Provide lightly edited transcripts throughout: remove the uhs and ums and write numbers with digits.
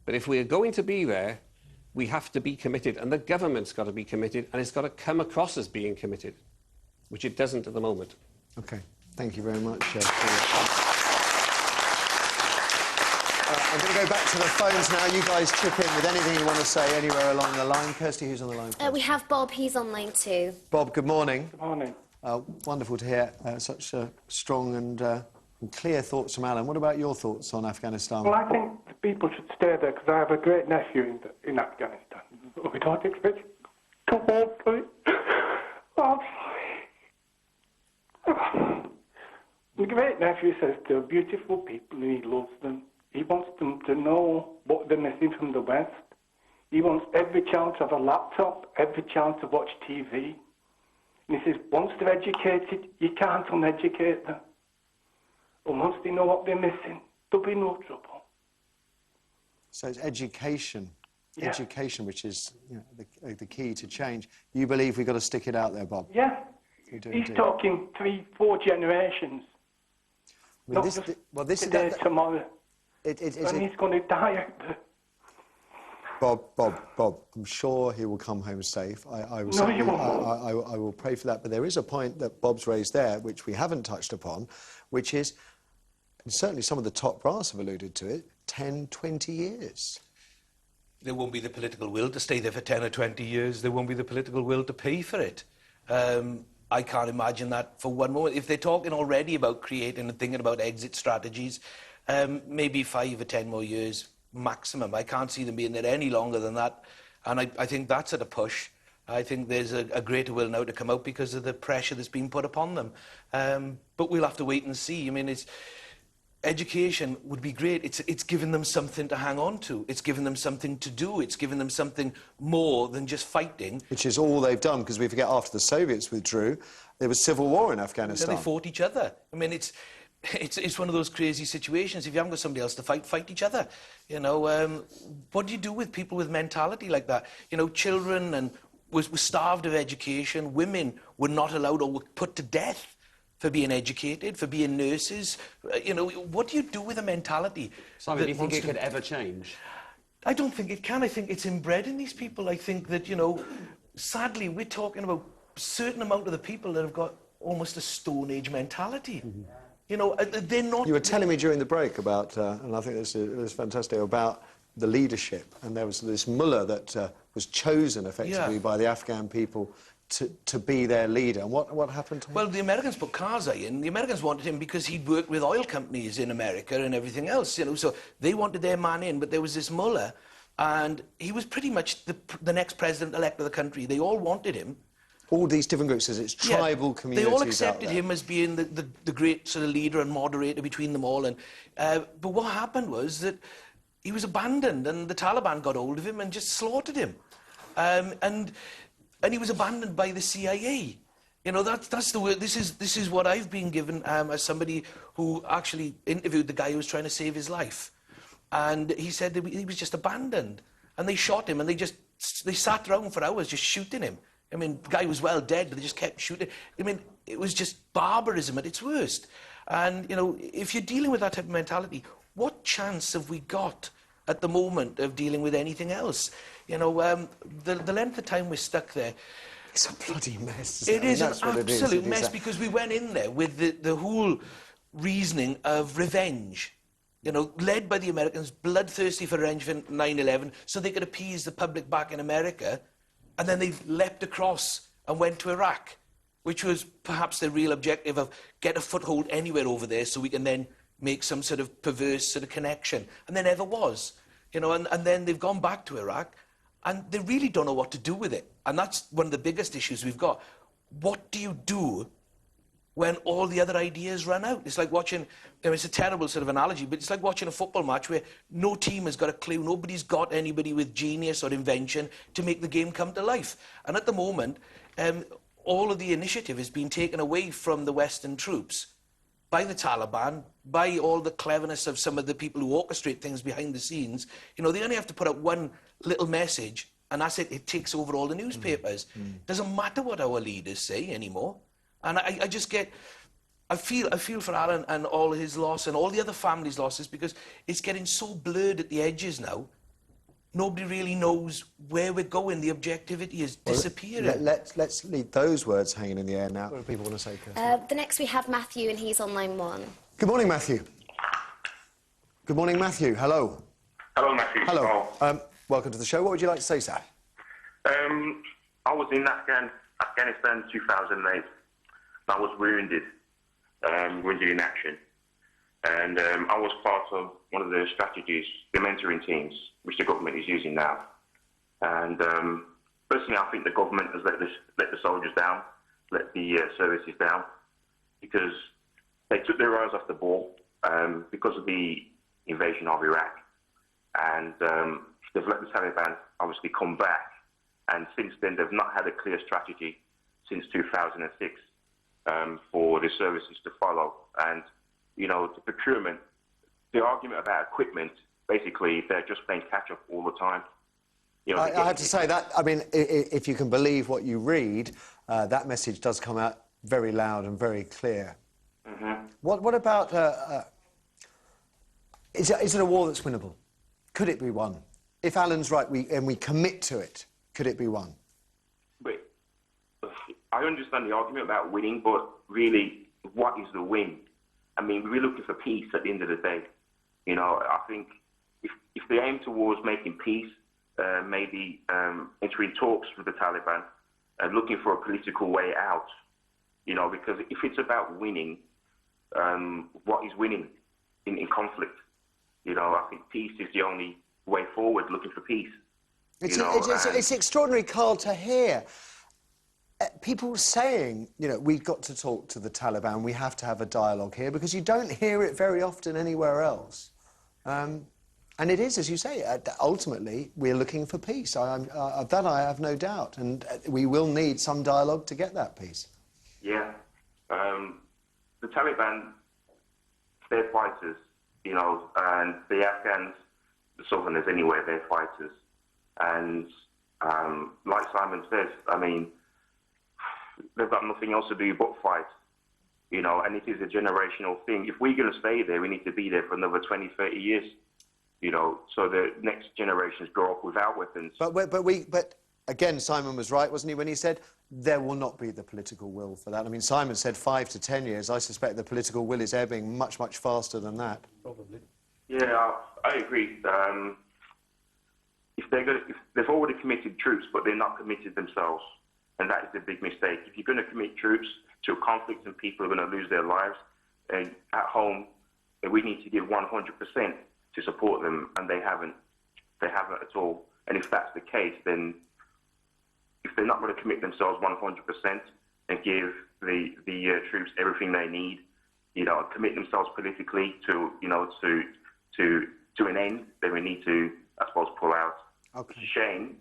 But if we're going to be there, we have to be committed, and the government's got to be committed, and it's got to come across as being committed, which it doesn't at the moment. OK. Thank you very much. I'm going to go back to the phones now. You guys chip in with anything you want to say anywhere along the line. Kirsty, who's on the line? We have Bob. He's on line too. Bob, good morning. Good morning. Wonderful to hear such strong and clear thoughts from Alan. What about your thoughts on Afghanistan? Well, I think the people should stay there because I have a great nephew in Afghanistan. We don't expect come home, please. I'm sorry. The great nephew says they're beautiful people and he loves them. He wants them to know what they're missing from the West. He wants every child to have a laptop, every child to watch TV. And he says, once they're educated, you can't uneducate them. And once they know what they're missing, there'll be no trouble. So it's education. Yeah. Education, which is the key to change. You believe we've got to stick it out there, Bob? Yeah. You do, He's indeed. talking 3-4 generations. I mean, Not this, just well, this today, is tomorrow. And he's going to die out there. Bob, I'm sure he will come home safe. I will pray for that. But there is a point that Bob's raised there, which we haven't touched upon, which is, and certainly some of the top brass have alluded to it, 10, 20 years. There won't be the political will to stay there for 10 or 20 years. There won't be the political will to pay for it. I can't imagine that for one moment. If they're talking already about creating and thinking about exit strategies, maybe 5 or 10 more years maximum. I can't see them being there any longer than that. And I think that's at a push. I think there's a greater will now to come out because of the pressure that's been put upon them. But we'll have to wait and see. I mean, education would be great. It's given them something to hang on to. It's given them something to do. It's given them something more than just fighting. Which is all they've done, because we forget after the Soviets withdrew, there was civil war in Afghanistan. They fought each other. I mean, it's one of those crazy situations. If you haven't got somebody else to fight each other. You know, what do you do with people with mentality like that? You know, children were starved of education. Women were not allowed or were put to death for being educated, for being nurses. You know, what do you do with a mentality? Simon, do you think it could ever change? I don't think it can. I think it's inbred in these people. I think that, you know, sadly, we're talking about a certain amount of the people that have got almost a Stone Age mentality. Mm-hmm. You know, they're not... You were telling me during the break about, and I think this is fantastic, about the leadership. And there was this mullah that was chosen, effectively, by the Afghan people to be their leader. And what happened to him? Well, the Americans put Karzai in. The Americans wanted him because he'd worked with oil companies in America and everything else, you know. So they wanted their man in, but there was this mullah, and he was pretty much the next president-elect of the country. They all wanted him. All these different groups, it's tribal communities. They all accepted him as being the great sort of leader and moderator between them all. And but what happened was that he was abandoned, and the Taliban got hold of him and just slaughtered him. And he was abandoned by the CIA. You know, that's the word. This is what I've been given as somebody who actually interviewed the guy who was trying to save his life. And he said that he was just abandoned. And they shot him, and they sat around for hours just shooting him. I mean, the guy was well dead, but they just kept shooting. I mean, it was just barbarism at its worst. And, you know, if you're dealing with that type of mentality, what chance have we got at the moment of dealing with anything else? You know, the length of time we're stuck there... It's a bloody mess. It is an absolute mess, because we went in there with the whole reasoning of revenge. You know, led by the Americans, bloodthirsty for revenge for 9/11, so they could appease the public back in America. And then they leapt across and went to Iraq, which was perhaps their real objective of get a foothold anywhere over there so we can then make some sort of perverse sort of connection. And there never was. You know, and then they've gone back to Iraq, and they really don't know what to do with it. And that's one of the biggest issues we've got. What do you do when all the other ideas run out? It's like watching, I mean, it's a terrible sort of analogy, but it's like watching a football match where no team has got a clue, nobody's got anybody with genius or invention to make the game come to life. And at the moment, all of the initiative is being taken away from the Western troops by the Taliban, by all the cleverness of some of the people who orchestrate things behind the scenes. You know, they only have to put out one little message, and that's it. It takes over all the newspapers. Doesn't matter what our leaders say anymore. And I just get... I feel for Alan and all his loss and all the other families' losses, because it's getting so blurred at the edges now nobody really knows where we're going. The objectivity is disappearing. Let's leave those words hanging in the air now. What do people want to say, Kirsty? The next we have Matthew, and he's on line 1. Good morning, Matthew. Good morning, Matthew. Hello. Hello, Matthew. Hello. Welcome to the show. What would you like to say, sir? I was in Afghanistan 2008. I was wounded in action. And I was part of one of the strategies, the mentoring teams, which the government is using now. And personally, I think the government has let the soldiers down, let the services down, because they took their eyes off the ball because of the invasion of Iraq. And they've let the Taliban obviously come back. And since then, they've not had a clear strategy since 2006 for the services to follow. And, you know, the procurement, the argument about equipment, basically, they're just playing catch-up all the time. You know, I have to say that, I mean, if you can believe what you read, that message does come out very loud and very clear. Mm-hmm. What about... is it a war that's winnable? Could it be won? If Alan's right and we commit to it, could it be won? But I understand the argument about winning, but really, what is the win? I mean, we're looking for peace at the end of the day. You know, I think if they aim towards making peace, maybe entering talks with the Taliban and looking for a political way out, you know, because if it's about winning, what is winning in conflict? You know, I think peace is the only way forward, looking for peace. It's extraordinary, Carl, to hear people saying, you know, we've got to talk to the Taliban, we have to have a dialogue here, because you don't hear it very often anywhere else. And it is, as you say, ultimately, we're looking for peace. Of that I have no doubt. And we will need some dialogue to get that peace. Yeah. The Taliban, they're fighters, you know, and the Afghans, the Southerners anyway, they're fighters. And like Simon says, I mean, they've got nothing else to do but fight, you know, and it is a generational thing. If we're going to stay there, we need to be there for another 20, 30 years, you know, so the next generations grow up without weapons. But again, Simon was right, wasn't he, when he said there will not be the political will for that. I mean, Simon said 5 to 10 years. I suspect the political will is ebbing much, much faster than that. Probably. Yeah, I agree. If they've already committed troops, but they're not committed themselves, and that is the big mistake. If you're going to commit troops to a conflict and people are going to lose their lives, and at home, we need to give 100% to support them, and they haven't. They haven't at all. And if that's the case, then if they're not going to commit themselves 100% and give the troops everything they need, you know, commit themselves politically to, you know, to an end, then we need to, I suppose, pull out. Okay. It's a shame,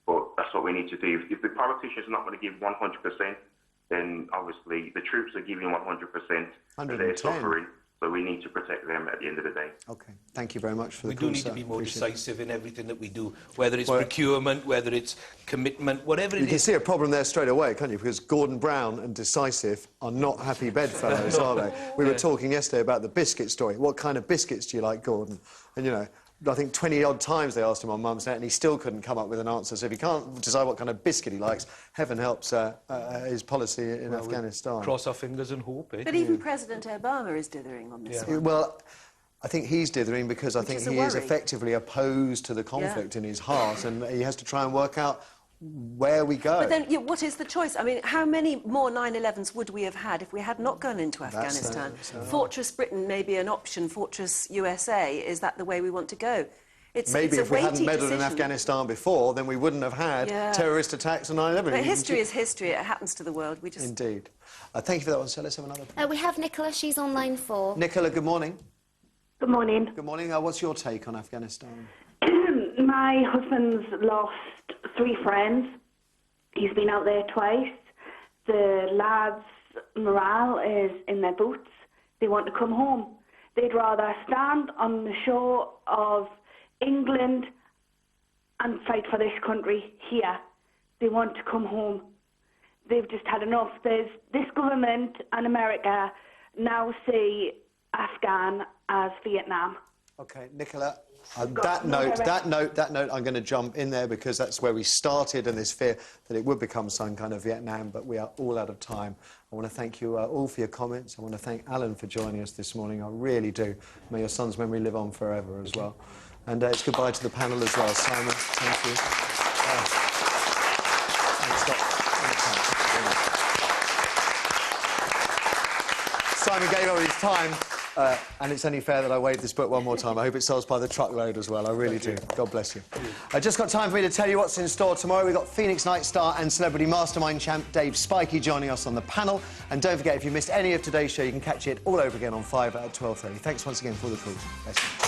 but that's what we need to do. If the politicians are not going to give 100%, then obviously the troops are giving 100%, and they're suffering, so we need to protect them at the end of the day. Okay, thank you very much for the call. We do need to be more decisive in everything that we do, whether it's procurement, whether it's commitment, whatever it is. You can see a problem there straight away, can't you? Because Gordon Brown and decisive are not happy bedfellows, are they? We were talking yesterday about the biscuit story. What kind of biscuits do you like, Gordon? And, you know, I think 20-odd times they asked him on Mum's Net, and he still couldn't come up with an answer. So if he can't decide what kind of biscuit he likes, heaven helps his policy in Afghanistan. Cross our fingers and hope, eh? But even President Obama is dithering on this one. Well, I think he's dithering because I think he is effectively opposed to the conflict in his heart, and he has to try and work out where we go. But then, what is the choice? I mean, how many more 9/11s would we have had if we had not gone into Afghanistan? Fortress Britain may be an option. Fortress USA, is that the way we want to go? Maybe if we hadn't meddled in Afghanistan before, then we wouldn't have had terrorist attacks on 9/11. But history is history. It happens to the world. We just... Indeed. Thank you for that one, so let's have another. We have Nicola. She's on line 4. Nicola, good morning. Good morning. Good morning. What's your take on Afghanistan? My husband's lost 3 friends. He's been out there twice. The lads' morale is in their boots. They want to come home. They'd rather stand on the shore of England and fight for this country here. They want to come home. They've just had enough. There's this government and America now see Afghan as Vietnam. OK, Nicola, That note, I'm going to jump in there because that's where we started, and this fear that it would become some kind of Vietnam, but we are all out of time. I want to thank you all for your comments. I want to thank Alan for joining us this morning. I really do. May your son's memory live on forever as well. And it's goodbye to the panel as well. Simon, thank you. Simon gave all his time. And it's only fair that I wave this book one more time. I hope it sells by the truckload as well. I really do. God bless you. I just got time for me to tell you what's in store tomorrow. We've got Phoenix Night Star and Celebrity Mastermind champ Dave Spikey joining us on the panel. And don't forget, if you missed any of today's show, you can catch it all over again on 5 at 12:30. Thanks once again for the call. Bless you.